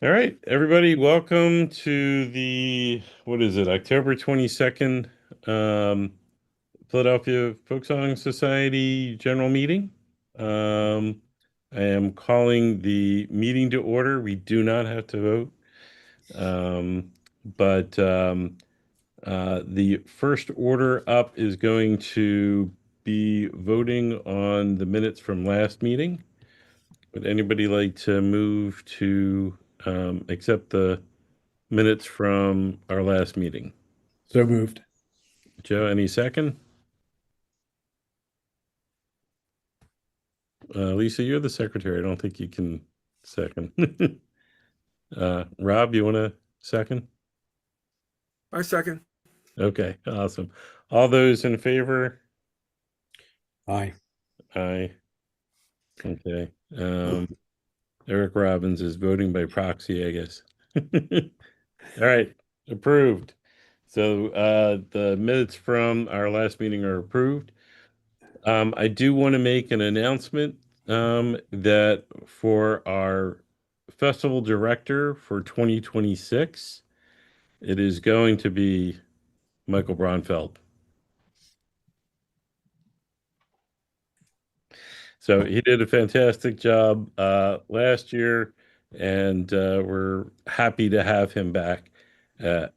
All right, everybody, welcome to the, what is it, October 22nd, um, Philadelphia Folk Song Society General Meeting. Um, I am calling the meeting to order. We do not have to vote. Um, but the first order up is going to be voting on the minutes from last meeting. Would anybody like to move to accept the minutes from our last meeting? So moved. Joe, any second? Lisa, you're the secretary. I don't think you can second. Rob, you want to second? I second. Okay, awesome. All those in favor? Aye. Aye. Okay. Eric Robbins is voting by proxy, I guess. All right, approved. So the minutes from our last meeting are approved. I do want to make an announcement that for our festival director for 2026, it is going to be Michael Braunfeld. So he did a fantastic job last year, and we're happy to have him back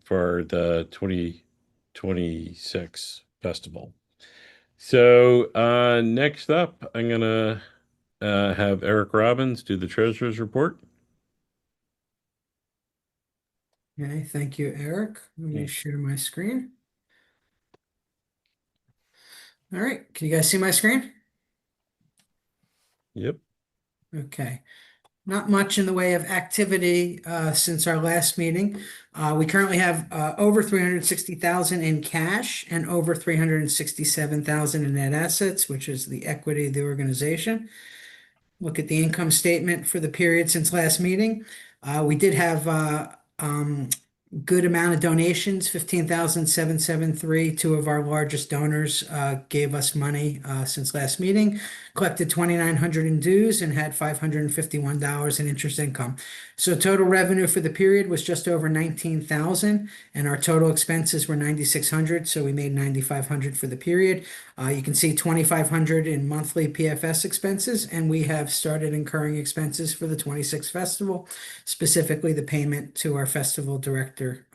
for the 2026 festival. So next up, I'm gonna have Eric Robbins do the treasurer's report. Okay, thank you, Eric. Let me Mm. share my screen. All right, can you guys see my screen? Yep. Okay, not much in the way of activity since our last meeting. We currently have over 360,000 in cash and over 367,000 in net assets, which is the equity of the organization. Look at the income statement for the period since last meeting. We did have good amount of donations, 15,773. Two of our largest donors gave us money since last meeting, collected 2,900 in dues and had $551 in interest income. So total revenue for the period was just over 19,000 and our total expenses were 9,600. So we made 9,500 for the period. You can see 2,500 in monthly PFS expenses, and we have started incurring expenses for the 26th festival, specifically the payment to our festival director.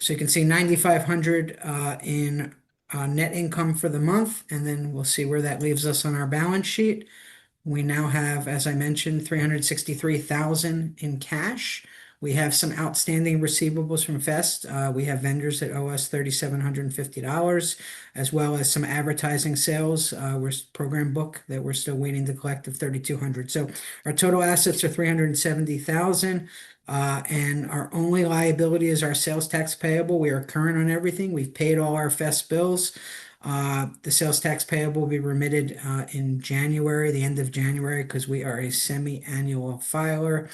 So you can see 9,500 in net income for the month, and then we'll see where that leaves us on our balance sheet. We now have, as I mentioned, 363,000 in cash. We have some outstanding receivables from Fest. We have vendors that owe us $3,750, as well as some advertising sales. We're program book that we're still waiting to collect of 3,200. So our total assets are 370,000. And our only liability is our sales tax payable. We are current on everything. We've paid all our Fest bills. The sales tax payable will be remitted in January, the end of January, because we are a semi-annual filer.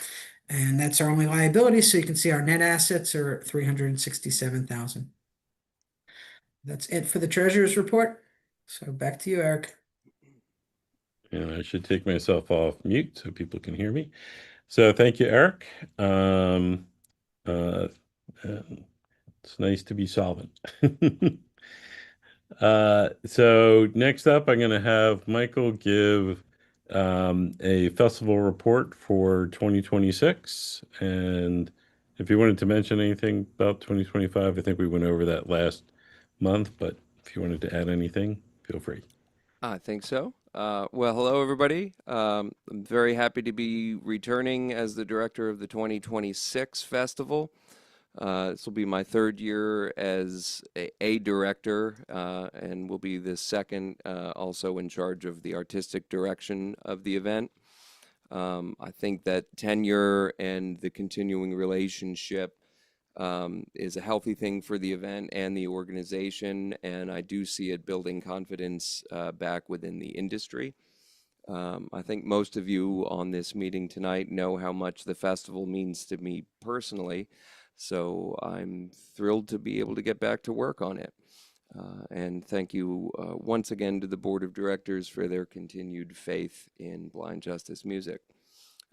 And that's our only liability. So you can see our net assets are 367,000. That's it for the treasurer's report. So back to you, Eric. And I should take myself off mute so people can hear me. So thank you, Eric. Uh, it's nice to be solvent. So next up, I'm going to have Michael give a festival report for 2026. And if you wanted to mention anything about 2025, I think we went over that last month, but if you wanted to add anything, feel free. I think so. Well, hello, everybody. I'm very happy to be returning as the director of the 2026 festival. This will be my third year as a director and will be the second also in charge of the artistic direction of the event. I think that tenure and the continuing relationship is a healthy thing for the event and the organization, and I do see it building confidence back within the industry. I think most of you on this meeting tonight know how much the festival means to me personally, so I'm thrilled to be able to get back to work on it. And thank you once again to the Board of Directors for their continued faith in Blind Justice Music.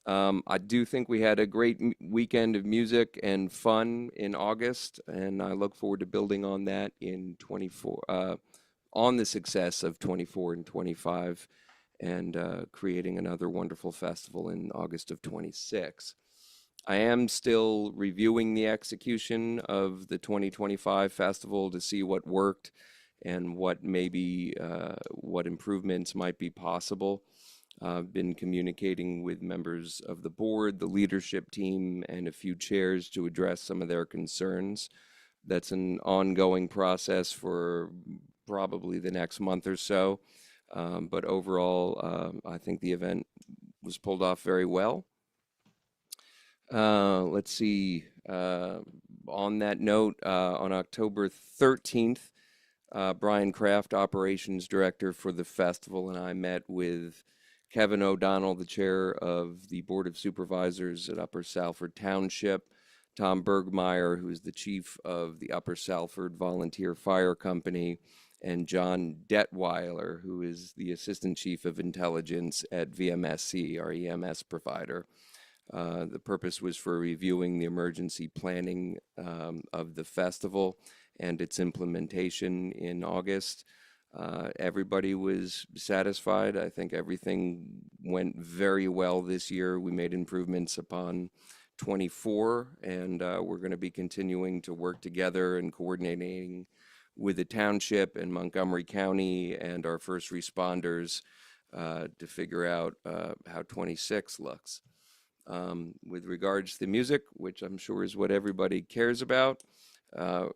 I do think we had a great weekend of music and fun in August, and I look forward to building on that in 24, on the success of 24 and 25, and creating another wonderful festival in August of 26. I am still reviewing the execution of the 2025 festival to see what worked and what maybe what improvements might be possible. I've been communicating with members of the board, the leadership team, and a few chairs to address some of their concerns. That's an ongoing process for probably the next month or so. But overall, I think the event was pulled off very well. Let's see. On that note, on October 13th, Brian Kraft, Operations Director for the festival, and I met with Kevin O'Donnell, the chair of the Board of Supervisors at Upper Salford Township, Tom Bergmeyer, who is the chief of the Upper Salford Volunteer Fire Company, and John Detweiler, who is the Assistant Chief of Intelligence at VMSC, our EMS provider. The purpose was for reviewing the emergency planning of the festival and its implementation in August. Everybody was satisfied. I think everything went very well this year. We made improvements upon 24, and we're going to be continuing to work together and coordinating with the township and Montgomery County and our first responders to figure out how 26 looks. With regards to the music, which I'm sure is what everybody cares about,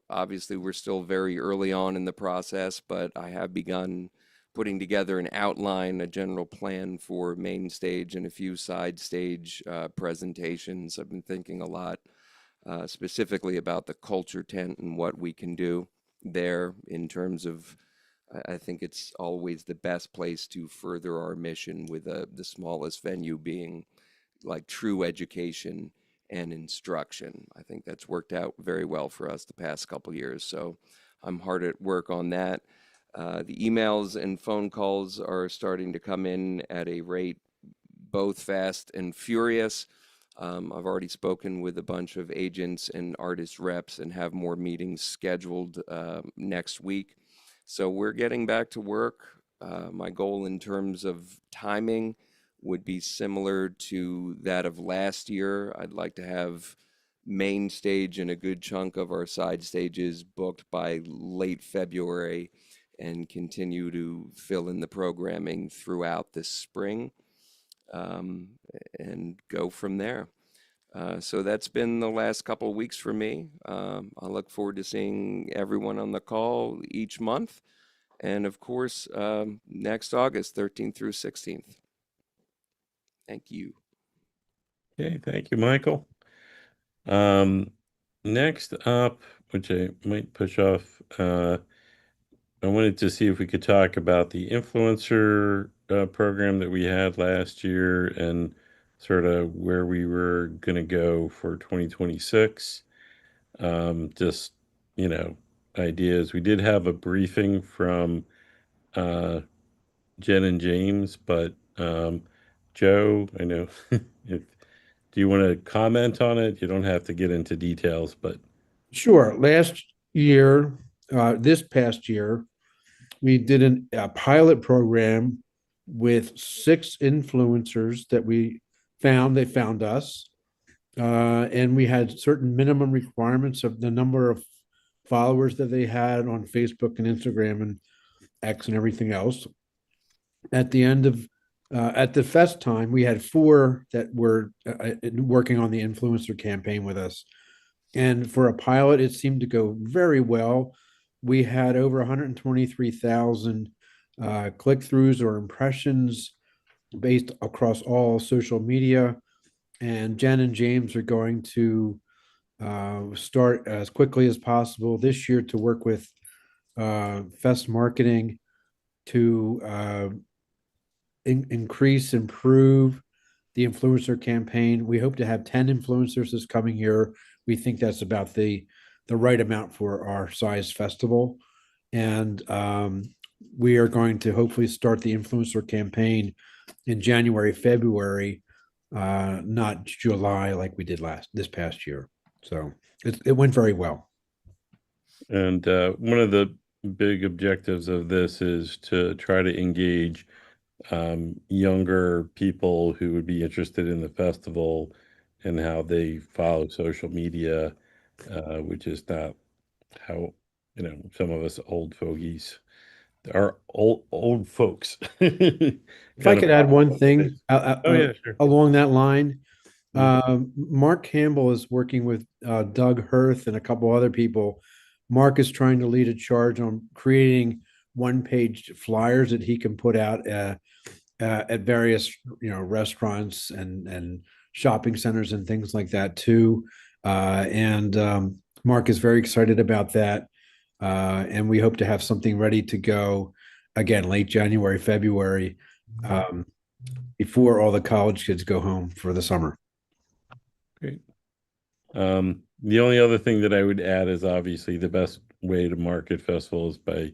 obviously we're still very early on in the process, but I have begun putting together an outline, a general plan for main stage and a few side stage presentations. I've been thinking a lot specifically about the culture tent and what we can do there in terms of I think it's always the best place to further our mission with the smallest venue being like true education and instruction. I think that's worked out very well for us the past couple years. So I'm hard at work on that. The emails and phone calls are starting to come in at a rate both fast and furious. I've already spoken with a bunch of agents and artist reps and have more meetings scheduled next week. So we're getting back to work. My goal in terms of timing would be similar to that of last year. I'd like to have main stage and a good chunk of our side stages booked by late February and continue to fill in the programming throughout this spring and go from there. So that's been the last couple of weeks for me. I look forward to seeing everyone on the call each month. And of course, next August, 13th through 16th. Thank you. Okay, thank you, Michael. Next up, which I might push off, I wanted to see if we could talk about the influencer program that we had last year and sort of where we were going to go for 2026. Just, ideas. We did have a briefing from uh, Jen and James, but Joe, I know, do you want to comment on it? You don't have to get into details, but Sure. Last year, this past year, we did a pilot program with 6 influencers that we found. They found us. And we had certain minimum requirements of the number of followers that they had on Facebook and Instagram and X and everything else. At the end of at the fest time, we had 4 that were working on the influencer campaign with us. And for a pilot, it seemed to go very well. We had over 123,000 click-throughs or impressions based across all social media. And Jen and James are going to start as quickly as possible this year to work with Fest Marketing to improve the influencer campaign. We hope to have 10 influencers this coming year. We think that's about the right amount for our size festival. And we are going to hopefully start the influencer campaign in January, February not July like we did this past year. So it went very well. And one of the big objectives of this is to try to engage younger people who would be interested in the festival and how they follow social media, which is not how, some of us old fogies are old folks. If I Kind of could add one follow thing this. Oh yeah, sure. along that line, Mhm. Mark Campbell is working with Doug Hirth and a couple other people. Mark is trying to lead a charge on creating one-page flyers that he can put out at various restaurants and shopping centers and things like that too. And Mark is very excited about that, and we hope to have something ready to go again late January, February, um, before all the college kids go home for the summer. Great. The only other thing that I would add is obviously the best way to market festivals by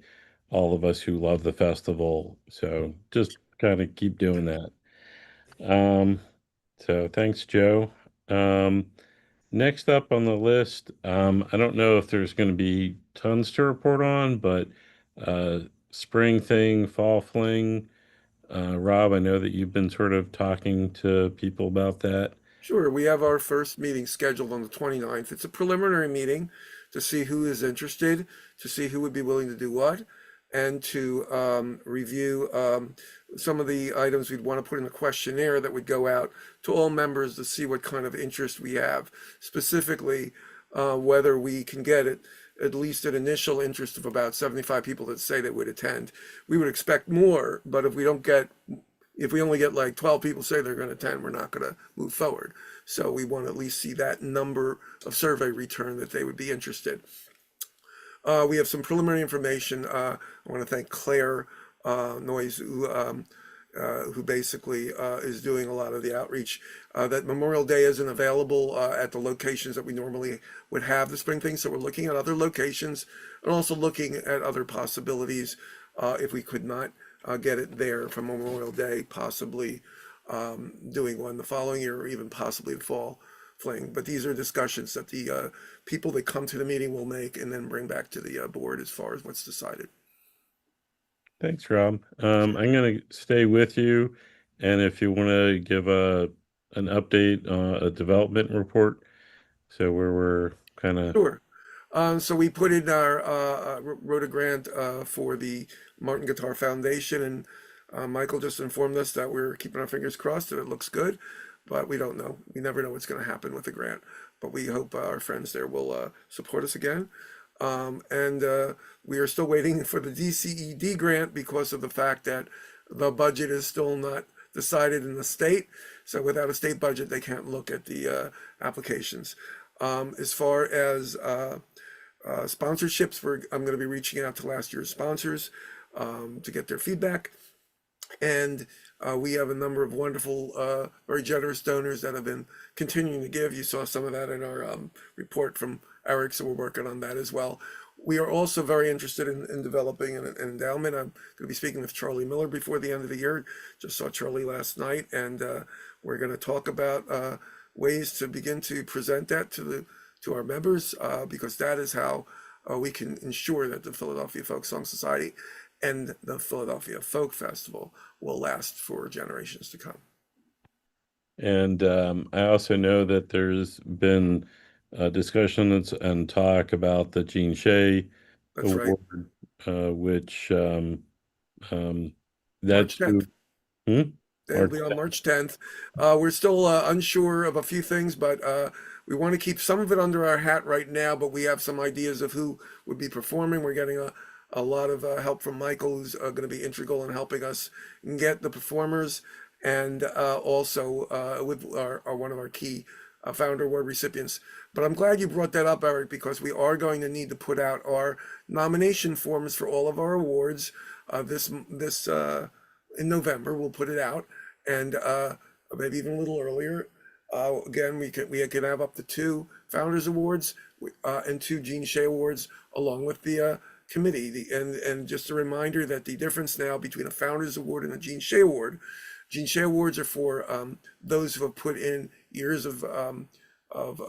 all of us who love the festival. So just kind of keep doing that. Um, so thanks, Joe. Um, Next up on the list, I don't know if there's going to be tons to report on, but uh, spring thing, fall fling. Rob, I know that you've been sort of talking to people about that. Sure, we have our first meeting scheduled on the 29th. It's a preliminary meeting to see who is interested, to see who would be willing to do what, and to review some of the items we'd want to put in a questionnaire that would go out to all members to see what kind of interest we have, specifically whether we can get it. At least an initial interest of about 75 people that say they would attend. We would expect more, but if we only get like 12 people say they're going to attend, we're not going to move forward. So we want to at least see that number of survey return that they would be interested. We have some preliminary information. I want to thank Claire Noyes, who basically is doing a lot of the outreach. That Memorial Day isn't available at the locations that we normally would have the spring thing. So we're looking at other locations and also looking at other possibilities if we could not get it there for Memorial Day, possibly doing one the following year or even possibly the fall fling. But these are discussions that the people that come to the meeting will make and then bring back to the board as far as what's decided. Thanks, Rob. I'm going to stay with you, and if you want to give an update, a development report, so where we're kind of Sure. So we put in our wrote a grant for the Martin Guitar Foundation, and Michael just informed us that we're keeping our fingers crossed that it looks good, but we don't know. We never know what's going to happen with the grant, but we hope our friends there will support us again. And we are still waiting for the DCED grant because of the fact that the budget is still not decided in the state. So without a state budget, they can't look at the applications. As far as sponsorships, I'm going to be reaching out to last year's sponsors to get their feedback. And we have a number of wonderful, very generous donors that have been continuing to give. You saw some of that in our report from Eric, so we're working on that as well. We are also very interested in developing an endowment. I'm going to be speaking with Charlie Miller before the end of the year. Just saw Charlie last night, and we're going to talk about ways to begin to present that to our members, because that is how we can ensure that the Philadelphia Folk Song Society and the Philadelphia Folk Festival will last for generations to come. And I also know that there's been discussions and talk about the Gene Shea That's right, Award, which March that's 10th. hmm? It'll March be on March 10th. We're still unsure of a few things, but we want to keep some of it under our hat right now, but we have some ideas of who would be performing. We're getting a lot of help from Michael, who's going to be integral in helping us get the performers, and also with one of our key Founder Award recipients. But I'm glad you brought that up, Eric, because we are going to need to put out our nomination forms for all of our awards this in November. We'll put it out, and maybe even a little earlier. Again, we can have up to 2 Founders Awards and 2 Gene Shea Awards, along with the committee. And just a reminder that the difference now between a Founders Award and a Gene Shea Award Gene Shea Awards are for those who have put in years of, of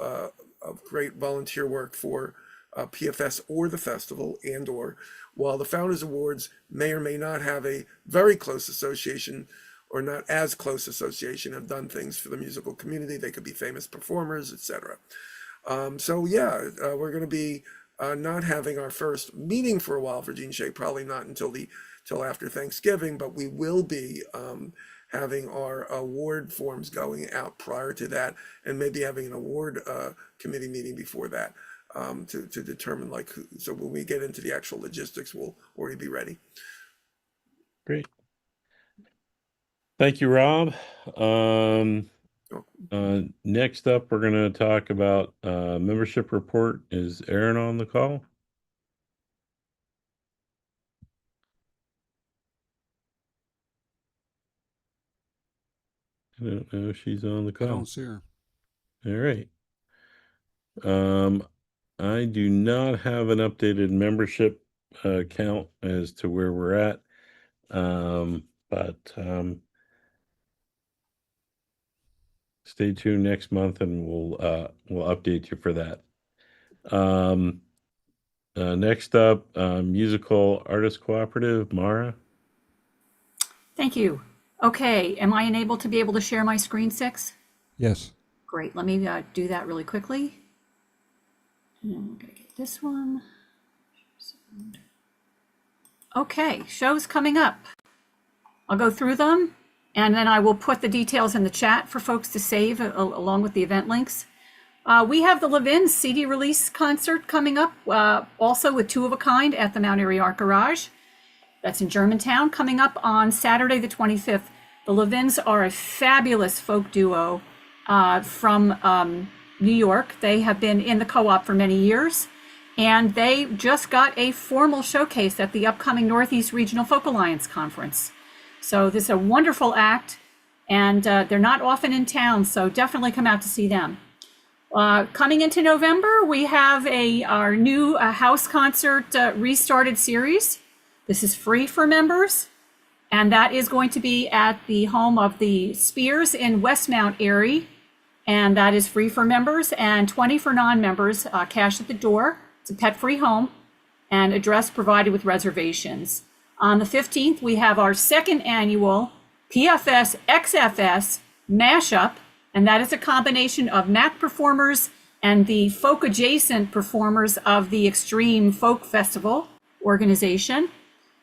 great volunteer work for PFS or the festival, and or while the Founders Awards may or may not have a very close association or not as close association, have done things for the musical community. They could be famous performers, etc. So yeah, we're going to be not having our first meeting for a while for Gene Shea, probably not till after Thanksgiving, but we will be having our award forms going out prior to that, and maybe having an award committee meeting before that to determine so when we get into the actual logistics, we'll already be ready. Great. Thank you, Rob. Next up, we're going to talk about membership report. Is Erin on the call? I don't know if she's on the I call. don't see her. All right. I do not have an updated membership count as to where we're at. But stay tuned next month and we'll update you for that. Next up, Musical Artist Cooperative, Mara. Thank you. Okay, am I able to share my screen, Six? Yes. Great, let me do that really quickly. And I'm gonna get this one. Okay, shows coming up. I'll go through them and then I will put the details in the chat for folks to save along with the event links. We have the Levin CD release concert coming up, also with Two of a Kind at the Mount Airy Art Garage. That's in Germantown, coming up on Saturday the 25th. The Levins are a fabulous folk duo from New York. They have been in the co-op for many years, and they just got a formal showcase at the upcoming Northeast Regional Folk Alliance Conference. So this is a wonderful act, and they're not often in town, so definitely come out to see them. Coming into November, we have our new house concert restarted series. This is free for members, and that is going to be at the home of the Spears in Westmount Erie, and that is free for members and $20 for non-members, cash at the door. It's a pet-free home and address provided with reservations. On the 15th, we have our second annual PFS XFS mashup, and that is a combination of MAC performers and the folk adjacent performers of the Extreme Folk Festival organization.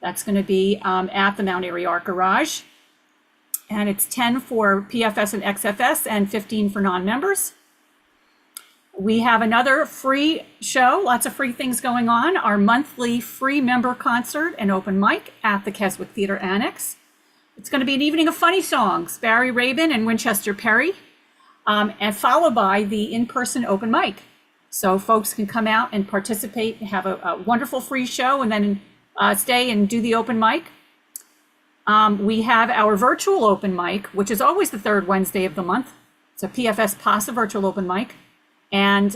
That's going to be at the Mount Airy Art Garage. And it's 10 for PFS and XFS and 15 for non-members. We have another free show, lots of free things going on. Our monthly free member concert and open mic at the Keswick Theater Annex. It's going to be an evening of funny songs, Barry Rabin and Winchester Perry, and followed by the in-person open mic. So folks can come out and participate and have a wonderful free show and then stay and do the open mic. We have our virtual open mic, which is always the third Wednesday of the month. It's a PFS PASA virtual open mic. And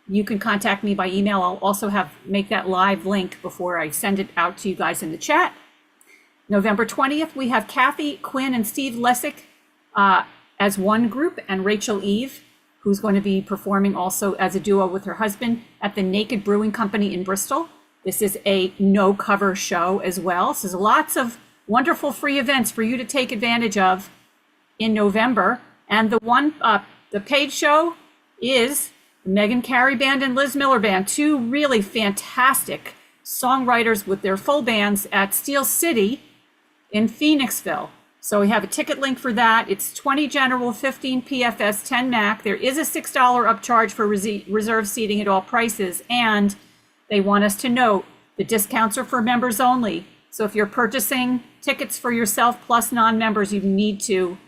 you can contact me by email. I'll also make that live link before I send it out to you guys in the chat. November 20th, we have Kathy Quinn and Steve Lessick as one group, and Rachel Eve, who's going to be performing also as a duo with her husband at the Naked Brewing Company in Bristol. This is a no cover show as well. So there's lots of wonderful free events for you to take advantage of in November. And the paid show is Megan Carey Band and Liz Miller Band, two really fantastic songwriters with their full bands at Steel City in Phoenixville. So we have a ticket link for that. It's 20 general, 15 PFS, 10 MAC. There is a $6 upcharge for reserve seating at all prices. And they want us to note the discounts are for members only. So if you're purchasing tickets for yourself plus non-members, you need to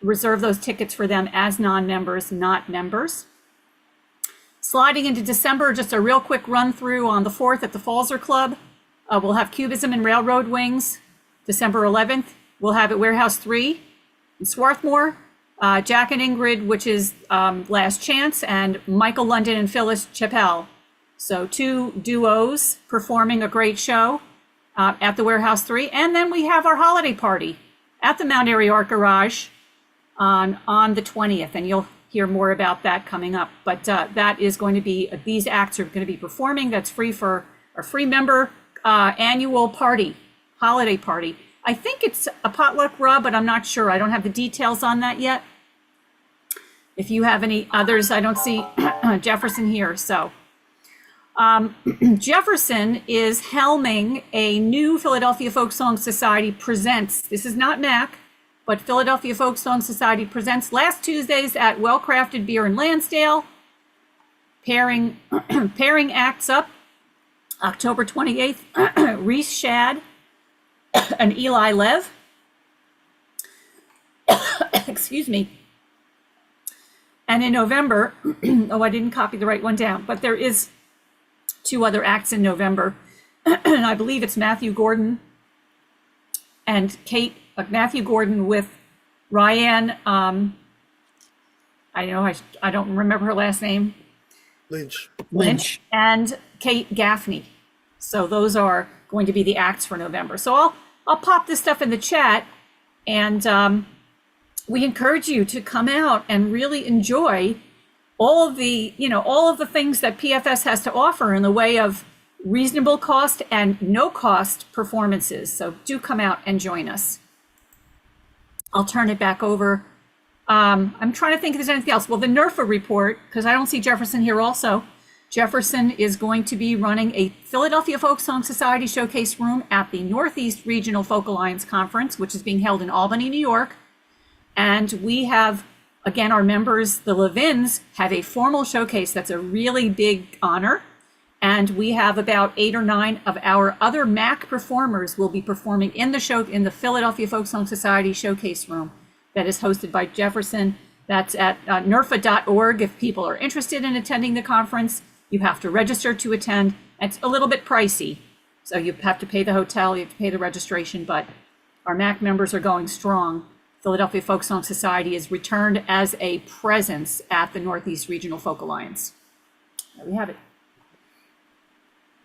reserve those tickets for them as non-members, not members. Sliding into December, just a real quick run through on the 4th at the Falzer Club. We'll have Cubism and Railroad Wings. December 11th, we'll have at Warehouse 3 in Swarthmore. Jack and Ingrid, which is Last Chance, and Michael London and Phyllis Chappelle. So two duos performing a great show at the Warehouse 3. And then we have our holiday party at the Mount Airy Art Garage on the 20th, and you'll hear more about that coming up. But that is going to be, these acts are going to be performing. That's free for our free member annual party, holiday party. I think it's a potluck, Rob, but I'm not sure. I don't have the details on that yet. If you have any others, I don't see Jefferson here. So Jefferson is helming a new Philadelphia Folk Song Society Presents. This is not MAC, but Philadelphia Folk Song Society Presents last Tuesdays at Well Crafted Beer in Lansdale. Pairing acts up October 28th, Reese Shad and Eli Lev. Excuse me. And in November, oh, I didn't copy the right one down, but there is 2 other acts in November. And I believe it's Matthew Gordon and Kate, Matthew Gordon with Ryan, I don't remember her last name. Lynch. And Kate Gaffney. So those are going to be the acts for November. So I'll pop this stuff in the chat, and we encourage you to come out and really enjoy all of the things that PFS has to offer in the way of reasonable cost and no cost performances. So do come out and join us. I'll turn it back over. I'm trying to think if there's anything else. Well, the NERFA report, because I don't see Jefferson here also. Jefferson is going to be running a Philadelphia Folk Song Society showcase room at the Northeast Regional Folk Alliance Conference, which is being held in Albany, New York. And we have, again, our members, the Levins, have a formal showcase. That's a really big honor. And we have about 8 or 9 of our other MAC performers will be performing in the show in the Philadelphia Folk Song Society showcase room that is hosted by Jefferson. That's at nerfa.org. If people are interested in attending the conference, you have to register to attend. It's a little bit pricey. So you have to pay the hotel, you have to pay the registration, but our MAC members are going strong. Philadelphia Folk Song Society is returned as a presence at the Northeast Regional Folk Alliance. There we have it.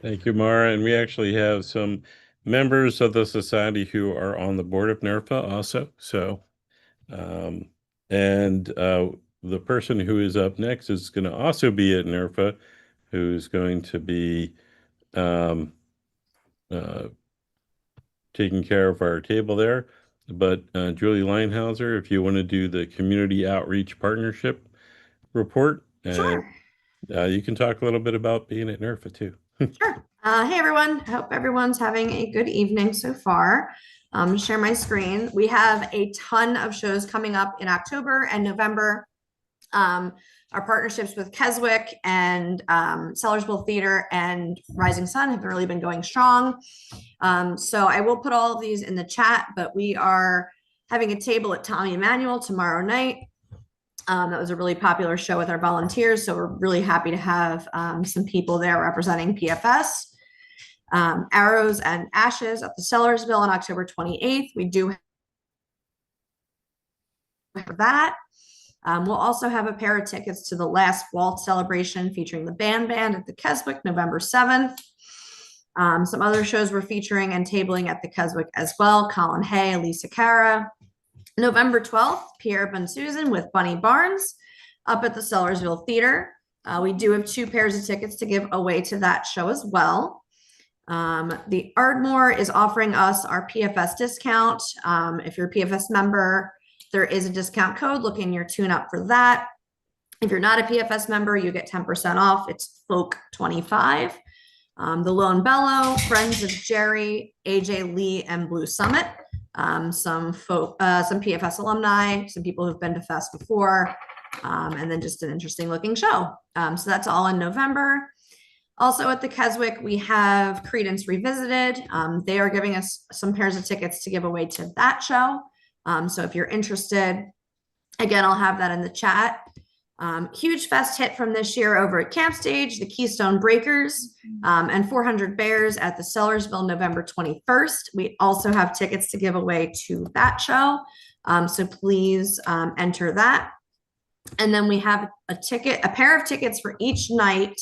Thank you, Mara. And we actually have some members of the society who are on the board of NERFA also. So, the person who is up next is going to also be at NERFA, who's going to be taking care of our table there. But Julie Leinhauser, if you want to do the community outreach partnership report, Sure. You can talk a little bit about being at NERFA too. Sure. Hey, everyone. Hope everyone's having a good evening so far. Share my screen. We have a ton of shows coming up in October and November. Our partnerships with Keswick and Sellersville Theater and Rising Sun have really been going strong. So I will put all of these in the chat, but we are having a table at Tommy Emmanuel tomorrow night. That was a really popular show with our volunteers. So we're really happy to have some people there representing PFS. Arrows and Ashes at the Sellersville on October 28th. We do have that. We'll also have a pair of tickets to the Last Waltz celebration featuring the band at the Keswick, November 7th. Some other shows we're featuring and tabling at the Keswick as well. Colin Hay, Lisa Cara. November 12th, Pierre Bensusan with Bunny Barnes up at the Sellersville Theater. We do have 2 pairs of tickets to give away to that show as well. The Ardmore is offering us our PFS discount. If you're a PFS member, there is a discount code. Look in your tune-up for that. If you're not a PFS member, you get 10% off. It's Folk 25. The Lone Bellow, Friends of Jerry, AJ Lee, and Blue Summit. Some PFS alumni, some people who've been to Fest before, and then just an interesting looking show. So that's all in November. Also at the Keswick, we have Credence Revisited. They are giving us some pairs of tickets to give away to that show. So if you're interested, again, I'll have that in the chat. Huge fest hit from this year over at Camp Stage, the Keystone Breakers, and 400 Bears at the Sellersville, November 21st. We also have tickets to give away to that show. So please enter that. And then we have a pair of tickets for each night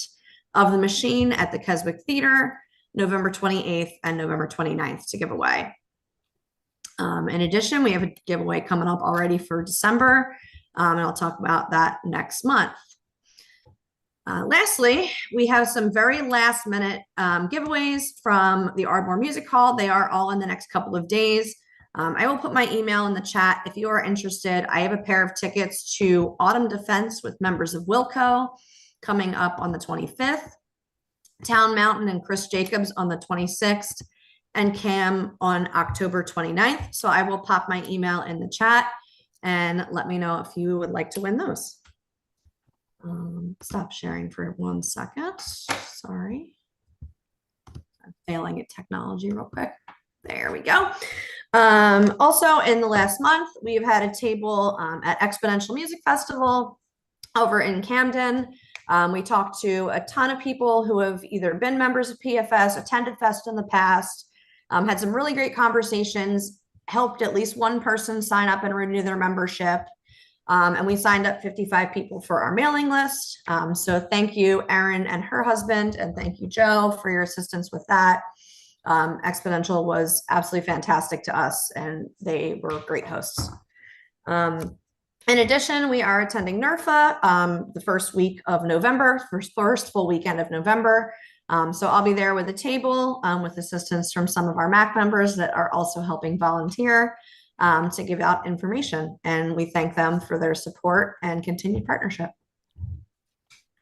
of the Machine at the Keswick Theater, November 28th and November 29th to give away. In addition, we have a giveaway coming up already for December, and I'll talk about that next month. Lastly, we have some very last minute giveaways from the Ardmore Music Hall. They are all in the next couple of days. I will put my email in the chat if you are interested. I have a pair of tickets to Autumn Defense with members of Wilco coming up on the 25th, Town Mountain and Chris Jacobs on the 26th, and Cam on October 29th. So I will pop my email in the chat and let me know if you would like to win those. Stop sharing for 1 second. Sorry. I'm failing at technology real quick. There we go. Also in the last month, we've had a table at Exponential Music Festival over in Camden. We talked to a ton of people who have either been members of PFS, attended Fest in the past, had some really great conversations, helped at least one person sign up and renew their membership. And we signed up 55 people for our mailing list. So thank you, Erin and her husband, and thank you, Joe, for your assistance with that. Exponential was absolutely fantastic to us, and they were great hosts. In addition, we are attending NERFA the first week of November, first full weekend of November. So I'll be there with a table with assistance from some of our MAC members that are also helping volunteer to give out information. And we thank them for their support and continued partnership.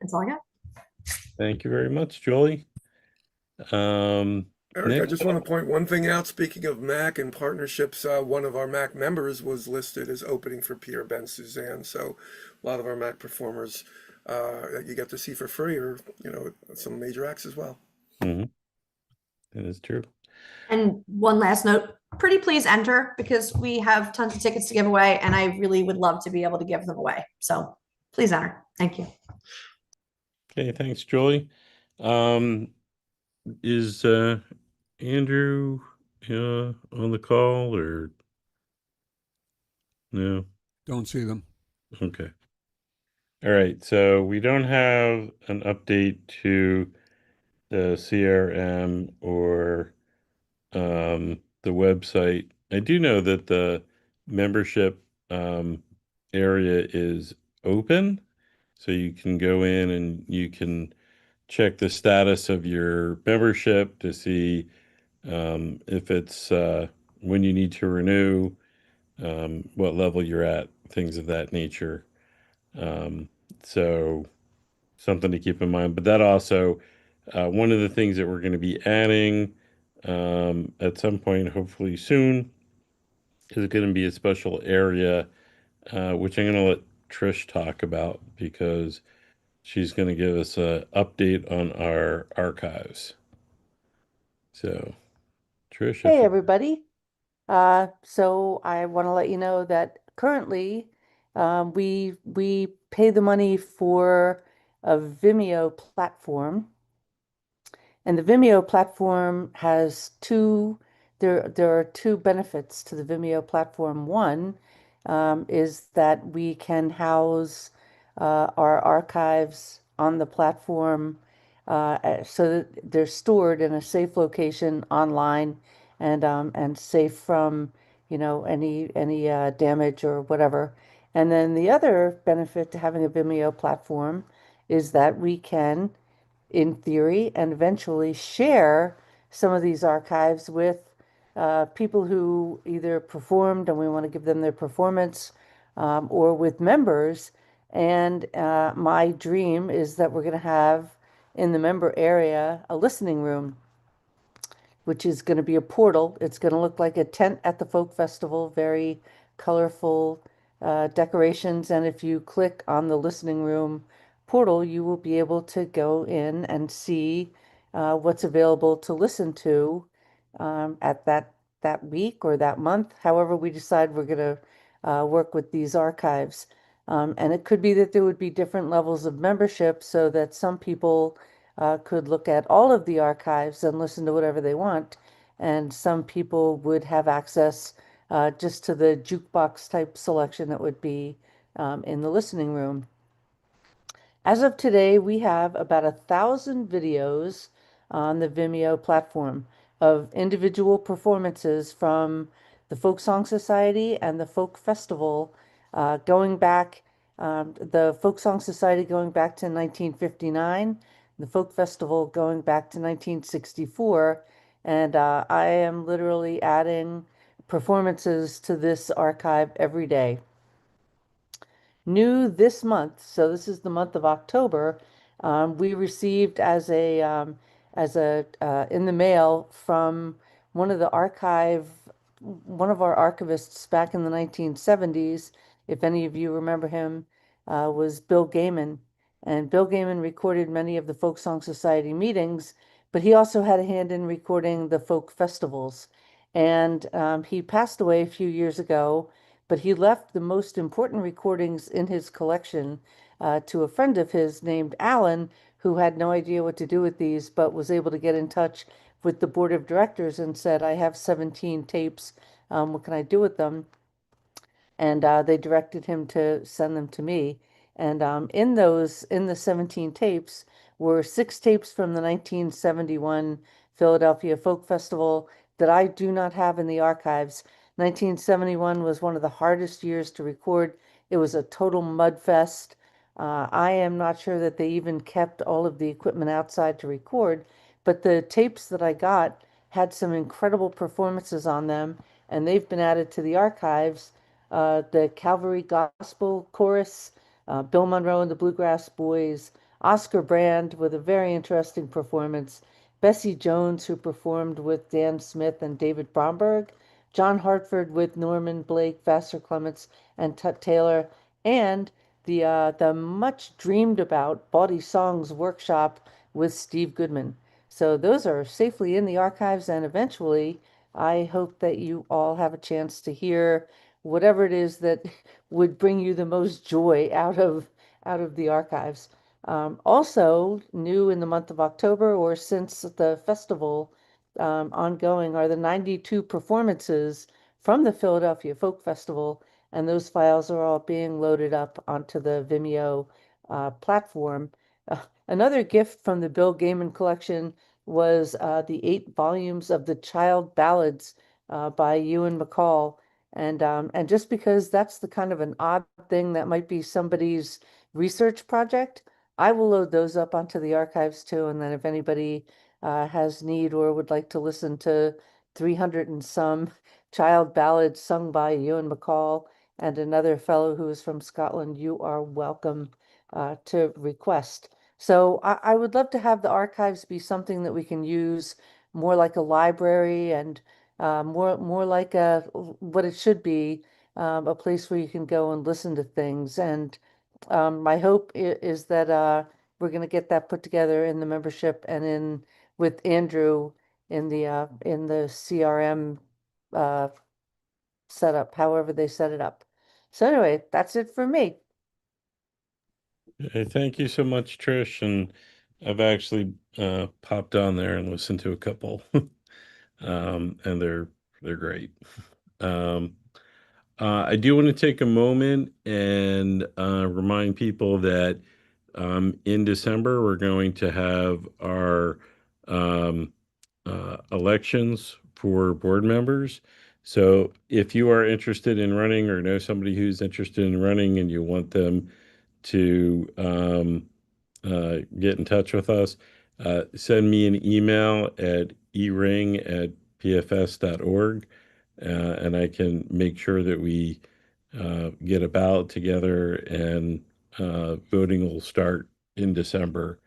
That's all I got. Thank you very much, Julie. Eric, I just want to point one thing out. Speaking of MAC and partnerships, one of our MAC members was listed as opening for Peter, Ben, Suzanne. So a lot of our MAC performers that you get to see for free are, some major acts as well. Mm-hmm. That is true. And one last note, pretty please enter because we have tons of tickets to give away and I really would love to be able to give them away. So please enter. Thank you. Okay, thanks, Julie. Is Andrew on the call or no? Don't see them. Okay. All right. So we don't have an update to the CRM or the website. I do know that the membership area is open, so you can go in and you can check the status of your membership to see if it's when you need to renew, what level you're at, things of that nature. So something to keep in mind. But that also, one of the things that we're going to be adding at some point, hopefully soon, is going to be a special area, which I'm going to let Trish talk about because she's going to give us an update on our archives. So, Trish, Hey, everybody. So I want to let you know that currently we pay the money for a Vimeo platform. And the Vimeo platform has there are two benefits to the Vimeo platform. One is that we can house our archives on the platform so that they're stored in a safe location online and safe from any damage or whatever. And then the other benefit to having a Vimeo platform is that we can, in theory, and eventually share some of these archives with people who either performed and we want to give them their performance, or with members. And my dream is that we're going to have in the member area a listening room, which is going to be a portal. It's going to look like a tent at the folk festival, very colorful decorations. And if you click on the listening room portal, you will be able to go in and see what's available to listen to at that week or that month, however we decide we're going to work with these archives. And it could be that there would be different levels of membership so that some people could look at all of the archives and listen to whatever they want. And some people would have access just to the jukebox type selection that would be in the listening room. As of today, we have about 1,000 videos on the Vimeo platform of individual performances from the Folk Song Society and the Folk Festival, going back, the Folk Song Society going back to 1959, the Folk Festival going back to 1964. And I am literally adding performances to this archive every day. New this month, so this is the month of October, we received as a in the mail from one of the archive one of our archivists back in the 1970s, if any of you remember him, was Bill Gaiman. And Bill Gaiman recorded many of the Folk Song Society meetings, but he also had a hand in recording the folk festivals. And he passed away a few years ago, but he left the most important recordings in his collection to a friend of his named Alan, who had no idea what to do with these, but was able to get in touch with the board of directors and said, I have 17 tapes. What can I do with them? And they directed him to send them to me. And in the 17 tapes, were 6 tapes from the 1971 Philadelphia Folk Festival that I do not have in the archives. 1971 was one of the hardest years to record. It was a total mud fest. I am not sure that they even kept all of the equipment outside to record, but the tapes that I got had some incredible performances on them, and they've been added to the archives. The Calvary Gospel Chorus, Bill Monroe and the Bluegrass Boys, Oscar Brand with a very interesting performance, Bessie Jones, who performed with Dan Smith and David Bromberg, John Hartford with Norman Blake, Vassar Clements, and Tut Taylor, and the much dreamed about Bawdy Songs Workshop with Steve Goodman. So those are safely in the archives, and eventually I hope that you all have a chance to hear whatever it is that would bring you the most joy out of the archives. Also new in the month of October, or since the festival ongoing, are the 92 performances from the Philadelphia Folk Festival, and those files are all being loaded up onto the Vimeo platform. Another gift from the Bill Gaiman collection was the 8 volumes of the Child Ballads by Ewan McCall. And just because that's the kind of an odd thing that might be somebody's research project, I will load those up onto the archives too. And then if anybody has need or would like to listen to 300 and some child ballads sung by Ewan McCall and another fellow who is from Scotland, you are welcome to request. So I would love to have the archives be something that we can use more like a library, and more like what it should be, a place where you can go and listen to things. And my hope is that we're going to get that put together in the membership and in with Andrew in the CRM uh, setup, however they set it up. So anyway, that's it for me. Hey, thank you so much, Trish. And I've actually popped on there and listened to a couple, and they're great. Um, I do want to take a moment and remind people that in December we're going to have our um, elections for board members. So if you are interested in running or know somebody who's interested in running and you want them to get in touch with us, send me an email at ering@pfs.org, and I can make sure that we get a ballot together, and voting will start in December.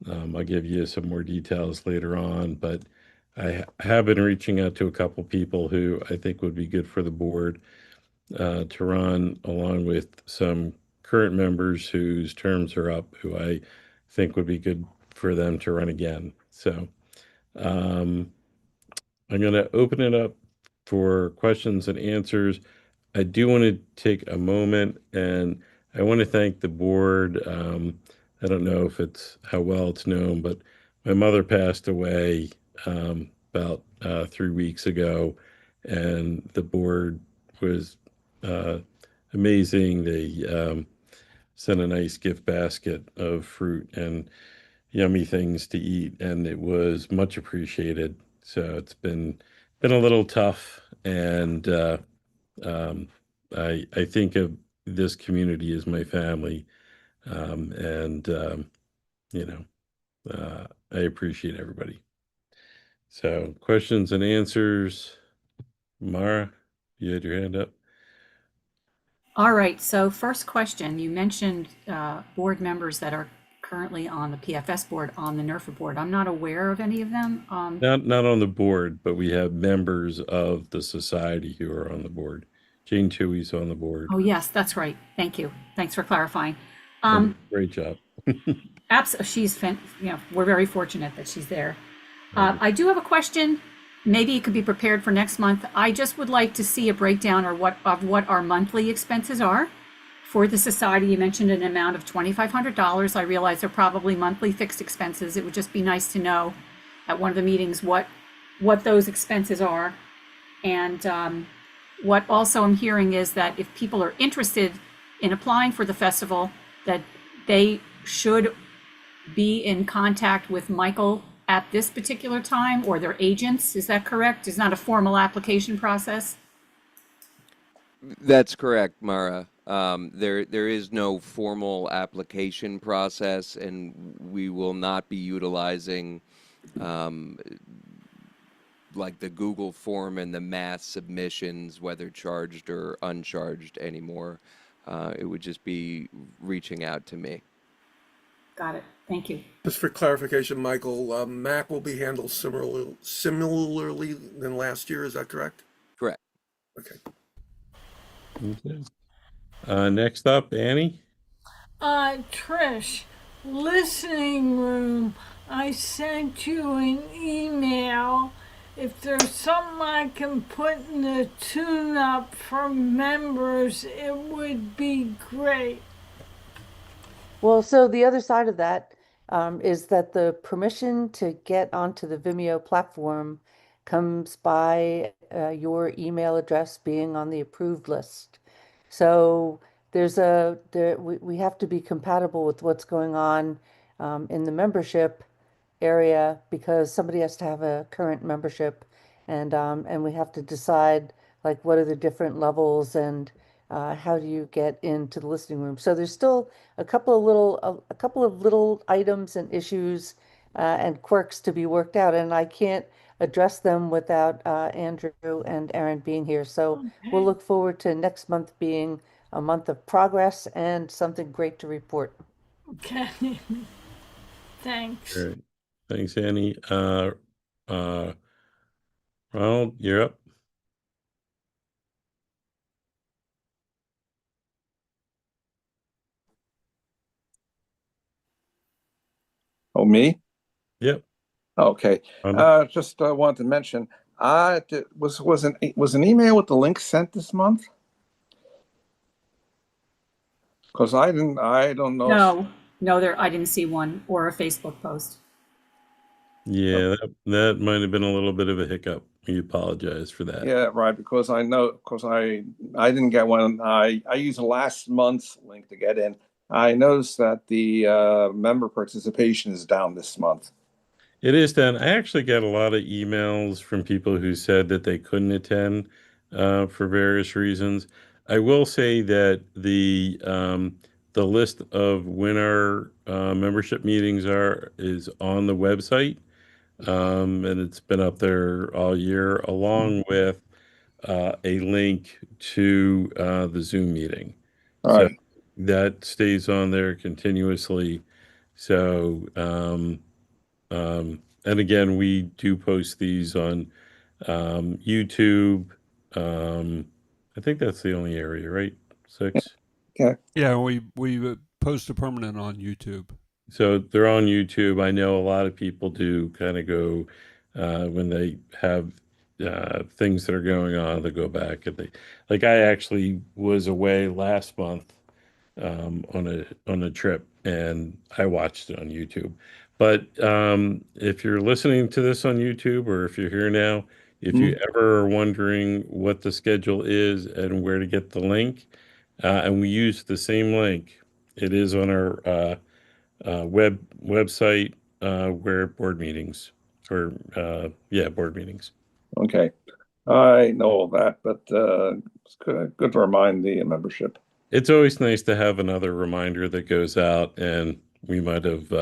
I'll give you some more details later on, but have been reaching out to a couple people who I think would be good for the board to run, along with some current members whose terms are up, who I think would be good for them to run again. So um, I'm going to open it up for questions and answers. I do want to take a moment, and I want to thank the board. I don't know if it's how well it's known, but my mother passed away about 3 weeks ago, and the board was uh, amazing. They sent a nice gift basket of fruit and yummy things to eat, and it was much appreciated. So it's been a little tough, and um, I think of this community as my family, and you know, I appreciate everybody. So, questions and answers. Mara, you had your hand up. All right, so first question, you mentioned board members that are currently on the PFS board, on the NERFA board. I'm not aware of any of them. Not on the board, but we have members of the society who are on the board. Jane Chewy's on the board. Oh, yes, that's right. Thank you. Thanks for clarifying. Great job. We're very fortunate that she's there. I do have a question. Maybe it could be prepared for next month. I just would like to see a breakdown of what our monthly expenses are for the society. You mentioned an amount of $2,500. I realize they're probably monthly fixed expenses. It would just be nice to know at one of the meetings what those expenses are. And what also I'm hearing is that if people are interested in applying for the festival, that they should be in contact with Michael at this particular time, or their agents. Is that correct? It's not a formal application process? That's correct, Mara. There is no formal application process, and we will not be utilizing like the Google form and the mass submissions, whether charged or uncharged anymore. It would just be reaching out to me. Got it. Thank you. Just for clarification, Michael, MAC will be handled similarly than last year. Is that correct? Correct. Okay. Okay. Next up, Annie. Trish, listening room. I sent you an email. If there's something I can put in the tune up for members, it would be great. Well, so the other side of that is that the permission to get onto the Vimeo platform comes by your email address being on the approved list. So we have to be compatible with what's going on in the membership area because somebody has to have a current membership, and we have to decide like what are the different levels and how do you get into the listening room. So there's still a couple of little items and issues and quirks to be worked out, and I can't address them without Andrew and Aaron being here. So we'll look forward to next month being a month of progress and something great to report. Okay. Thanks. All right. Thanks, Annie. Ronald, you're up. Oh, me? Yep. Okay. Ronald. Just wanted to mention, was an email with the link sent this month? Because I don't know. No, I didn't see one or a Facebook post. Yeah, that might have been a little bit of a hiccup. We apologize for that. Yeah, right. Because I didn't get one. I used last month's link to get in. I noticed that the member participation is down this month. It is done. I actually got a lot of emails from people who said that they couldn't attend for various reasons. I will say that the list of when our membership meetings is on the website, and it's been up there all year, along with a link to the Zoom meeting. All So right. that stays on there continuously. So, and again, we do post these on YouTube. I think that's the only area, right? 6. Okay. Yeah, we post a permanent on YouTube. So they're on YouTube. I know a lot of people do kind of go when they have things that are going on, they go back and like I actually was away last month on a trip and I watched it on YouTube. But if you're listening to this on YouTube or if you're here now, if you ever are wondering what the schedule is and where to get the link, and we use the same link, it is on our website where board meetings or board meetings. Okay. I know all that, but it's good to remind the membership. It's always nice to have another reminder that goes out, and we might have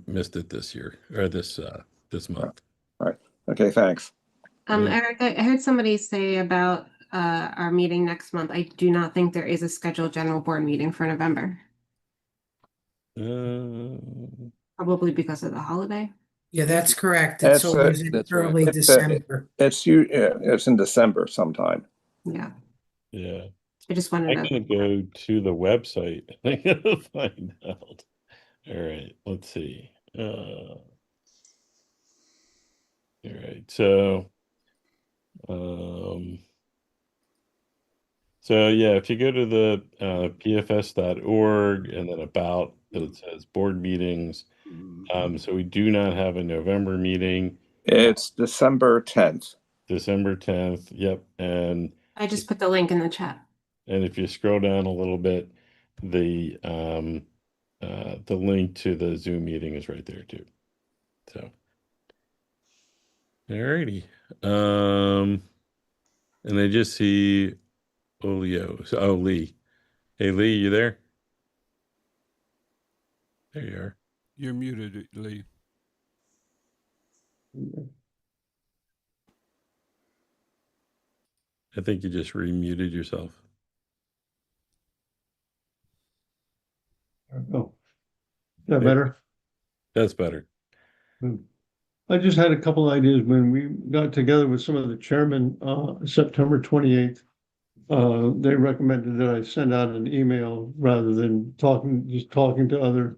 missed it this year or this Right. month. Right. Okay, thanks. Yeah. Eric, I heard somebody say about our meeting next month. I do not think there is a scheduled general board meeting for November, Uh, probably because of the holiday. Yeah, that's correct. It's It's always in That's right. early December. it's in December sometime. Yeah, yeah. I just wanted I'm to. gonna go to the website and I'm gonna find out. All right, let's see. All right, um, so yeah, if you go to the pfs.org and then about, it says board meetings. So we do not have a November meeting, It's December 10th. December 10th. Yep, I just put the link in the chat. and if you scroll down a little bit, the link to the Zoom meeting is right there too. So, alrighty. And I just see Olio. So, oh, Lee. Hey, Lee, you there? There you are. You're muted, Lee. I think you just remuted yourself. Oh, is that Hey. better? That's better. I just had a couple ideas when we got together with some of the chairmen, September 28th. They recommended that I send out an email rather than just talking to other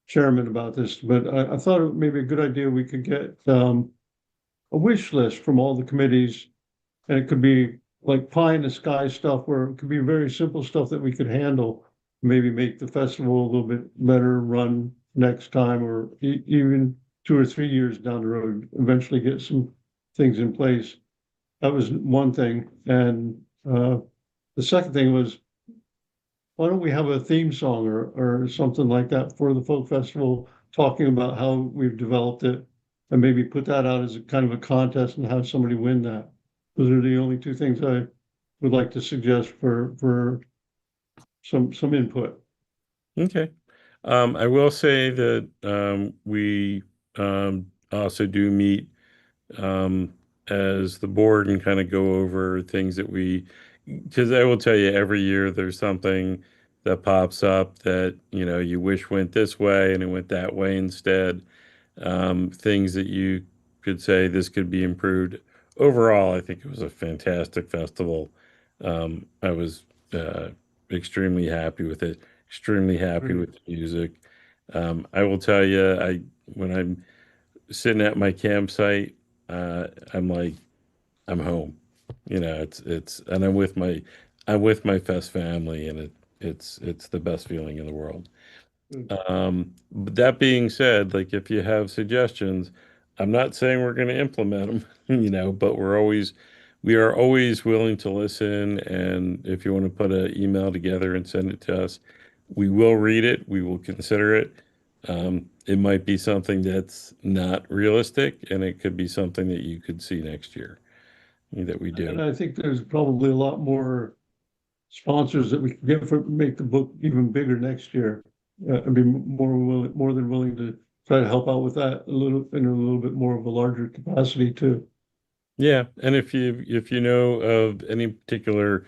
chairmen about this. But I thought it may be a good idea. We could get a wish list from all the committees. And it could be like pie in the sky stuff where it could be very simple stuff that we could handle. Maybe make the festival a little bit better run next time, or even 2 or 3 years down the road, eventually get some things in place. That was one thing. And the second thing was, why don't we have a theme song or something like that for the folk festival, talking about how we've developed it, and maybe put that out as a kind of a contest and have somebody win that. Those are the only two things I would like to suggest for some input. Okay. I will say that we also do meet as the board and kind of go over things that because I will tell you every year there's something that pops up that, you wish went this way and it went that way instead. Things that you could say this could be improved. Overall, I think it was a fantastic festival. I was extremely happy with it, extremely happy Great. with the music. I will tell you, when I'm sitting at my campsite, I'm like, I'm home. And I'm with my Fest family, and it's the best feeling in the world. But that being said, like if you have suggestions, I'm not saying we're going to implement them, but we are always willing to listen. And if you want to put an email together and send it to us, we will read it. We will consider it. It might be something that's not realistic, and it could be something that you could see next year that we And do. I think there's probably a lot more sponsors that we can get for make the book even bigger next year. I'd be more than willing to try to help out with that in a little bit more of a larger capacity too. Yeah, and if you know of any particular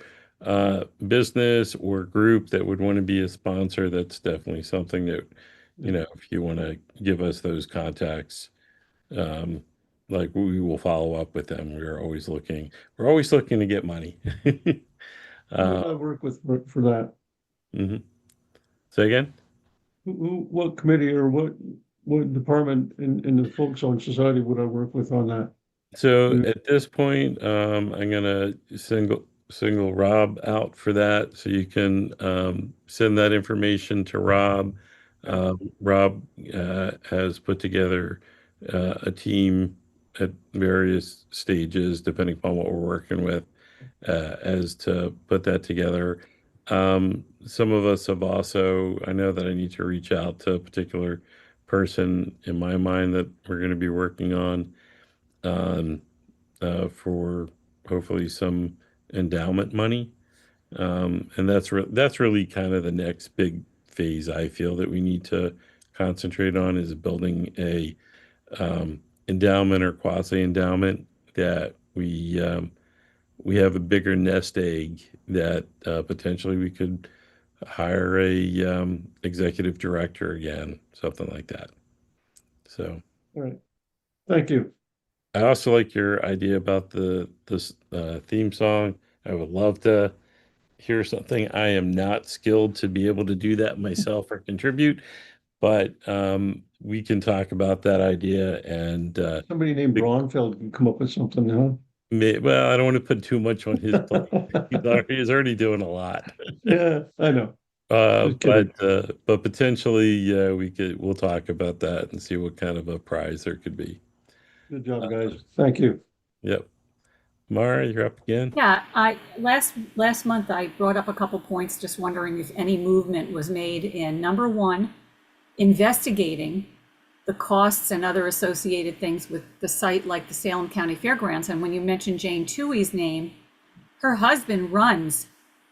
business or group that would want to be a sponsor, that's definitely something that, if you want to give us those contacts, um, like we will follow up with them. We're always looking to get money. Who Uh, would I work with for that? mhm. Say again? What committee or what department in the Folk Song Society would I work with on that? So at this point, I'm gonna single Rob out for that, so you can send that information to Rob. Rob has put together a team at various stages, depending upon what we're working with, as to put that together. Some of us have also, I know that I need to reach out to a particular person in my mind that we're going to be working on. Um, for hopefully some endowment money. And that's really kind of the next big phase I feel that we need to concentrate on is building a endowment or quasi endowment that we have a bigger nest egg that potentially we could hire a executive director again, something like that. So All right. Thank you. I also like your idea about the this theme song. I would love to hear something. I am not skilled to be able to do that myself or contribute, but we can talk about that idea and Somebody named Braunfeld can come up with something, well, I don't want to put too much on his plate. huh? He's already doing a lot. Yeah, I know. Just kidding. But potentially we'll talk about that and see what kind of a prize there could be. Good job, guys. Thank you. Yep. Mara, you're up again. Yeah, I last month I brought up a couple points, just wondering if any movement was made in number one, investigating the costs and other associated things with the site like the Salem County Fairgrounds. And when you mentioned Jane Toohey's name, her husband runs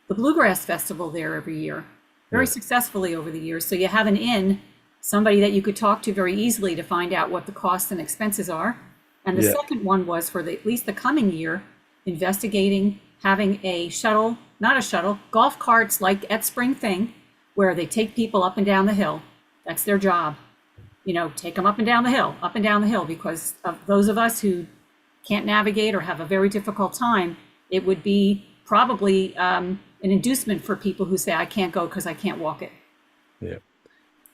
the Bluegrass Festival there every year, very successfully over the years. So you have an in, somebody that you could talk to very easily to find out what the costs and expenses are. And the second one was for at least the coming year, investigating having a shuttle, not a shuttle, golf carts like at Spring Thing, where they take people up and down the hill. That's their job. Take them up and down the hill, because of those of us who can't navigate or have a very difficult time, it would be probably an inducement for people who say, I can't go because I can't walk it. Yeah.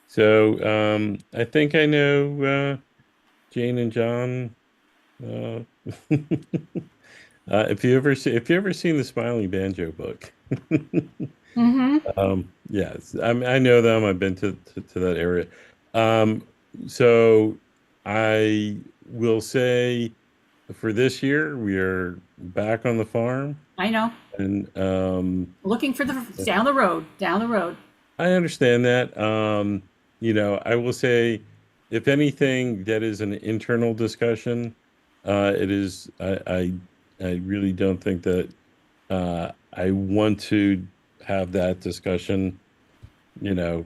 So I think I know Jane and John. If you ever seen the Smiling Banjo book, yes, I know them. I've been to that area. So I will say for this year we are back on the farm, I know, and looking for the down the road. I understand that. I will say, if anything, that is an internal discussion. It is. I really don't think that I want to have that discussion. In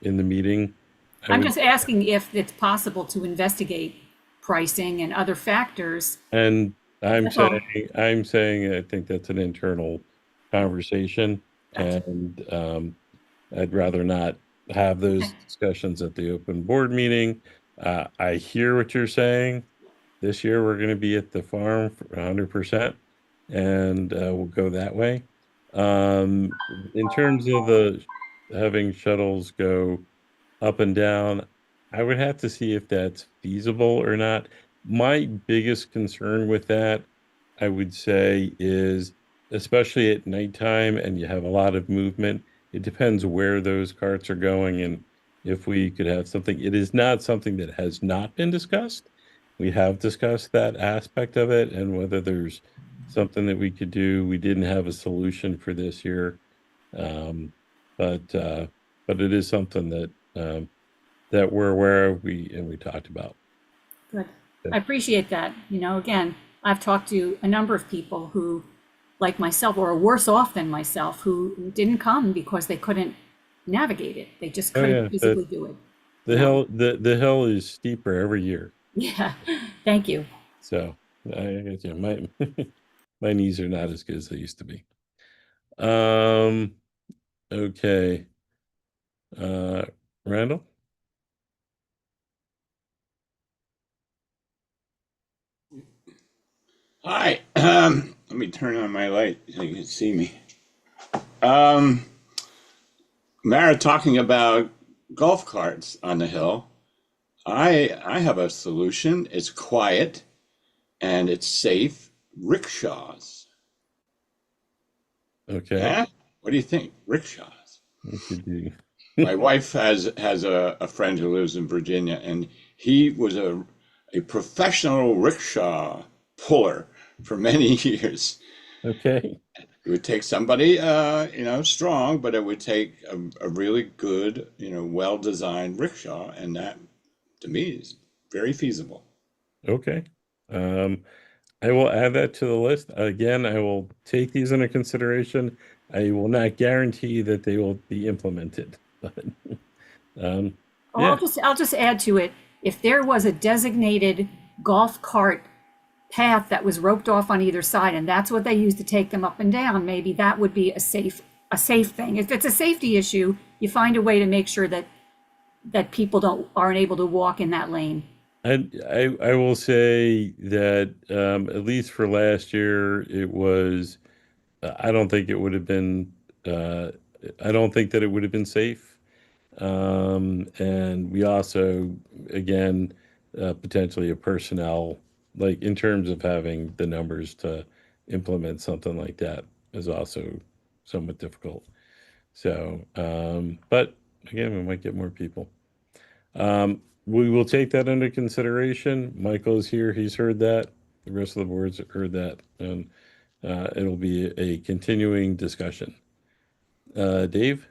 the meeting. I'm just asking if it's possible to investigate pricing and other factors. And I'm That's all. saying I think that's an internal conversation, Gotcha. and I'd rather not have those discussions at the open board meeting. I hear what you're saying. This year we're going to be at the farm for 100%, and we'll go that way. In terms of having shuttles go up and down, I would have to see if that's feasible or not. My biggest concern with that, I would say, is especially at nighttime and you have a lot of movement, it depends where those carts are going and if we could have something. It is not something that has not been discussed. We have discussed that aspect of it and whether there's something that we could do. We didn't have a solution for this year. But it is something that we're aware of, we talked about. Good. I appreciate that. Again, I've talked to a number of people who, like myself, or are worse off than myself, who didn't come because they couldn't navigate it. They just couldn't physically do it. The hill is steeper every year. Yeah. Thank you. So my my knees are not as good as they used to be. Okay. Randall? Hi. Let me turn on my light so you can see me. Mara talking about golf carts on the hill. I have a solution. It's quiet and it's safe. Rickshaws. Okay. Yeah? What do you think? Rickshaws. What could you? My wife has a friend who lives in Virginia, and he was a professional rickshaw puller for many years. Okay. It would take somebody, strong, but it would take a really good, well-designed rickshaw, and that, to me, is very feasible. Okay. I will add that to the list. Again, I will take these into consideration. I will not guarantee that they will be implemented, but Oh, yeah. I'll just add to it. If there was a designated golf cart path that was roped off on either side, and that's what they use to take them up and down, maybe that would be a safe thing. If it's a safety issue, you find a way to make sure that people aren't able to walk in that lane. I will say that at least for last year, it was. I don't think it would have been. Uh, I don't think that it would have been safe. And we also, again, potentially a personnel, like in terms of having the numbers to implement something like that is also somewhat difficult. So, but again, we might get more people. We will take that under consideration. Michael is here. He's heard that. The rest of the boards have heard that. And it'll be a continuing discussion. Dave?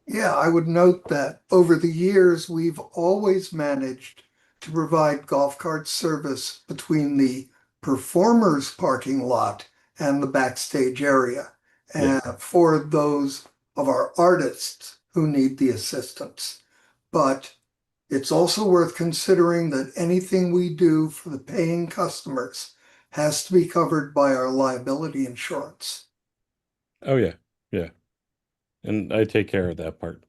Yeah, I would note that over the years, we've always managed to provide golf cart service between the performers parking lot and the backstage area, Yeah. and for those of our artists who need the assistance. But it's also worth considering that anything we do for the paying customers has to be covered by our liability insurance. Oh, yeah. Yeah. And I take care of that part.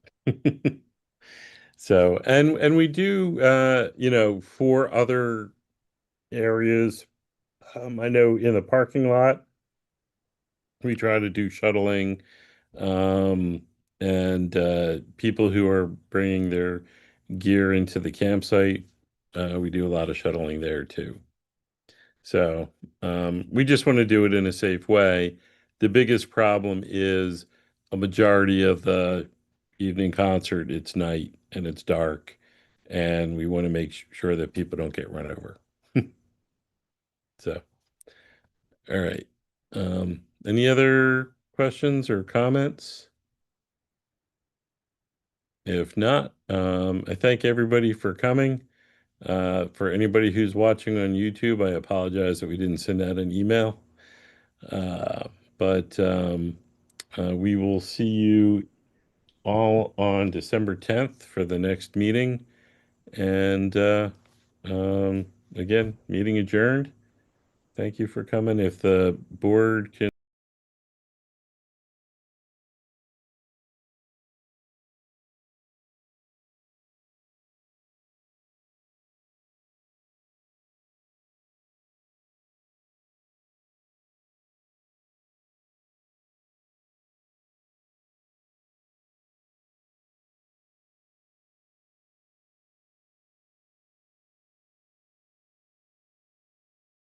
So, and we do, for other areas, I know in the parking lot, we try to do shuttling, and people who are bringing their gear into the campsite, we do a lot of shuttling there too. So, we just want to do it in a safe way. The biggest problem is a majority of the evening concert, it's night and it's dark, and we want to make sure that people don't get run over. So, all right. Any other questions or comments? If not, I thank everybody for coming. For anybody who's watching on YouTube, I apologize that we didn't send out an email. Uh, but we will see you all on December 10th for the next meeting. And again, meeting adjourned. Thank you for coming. If the board can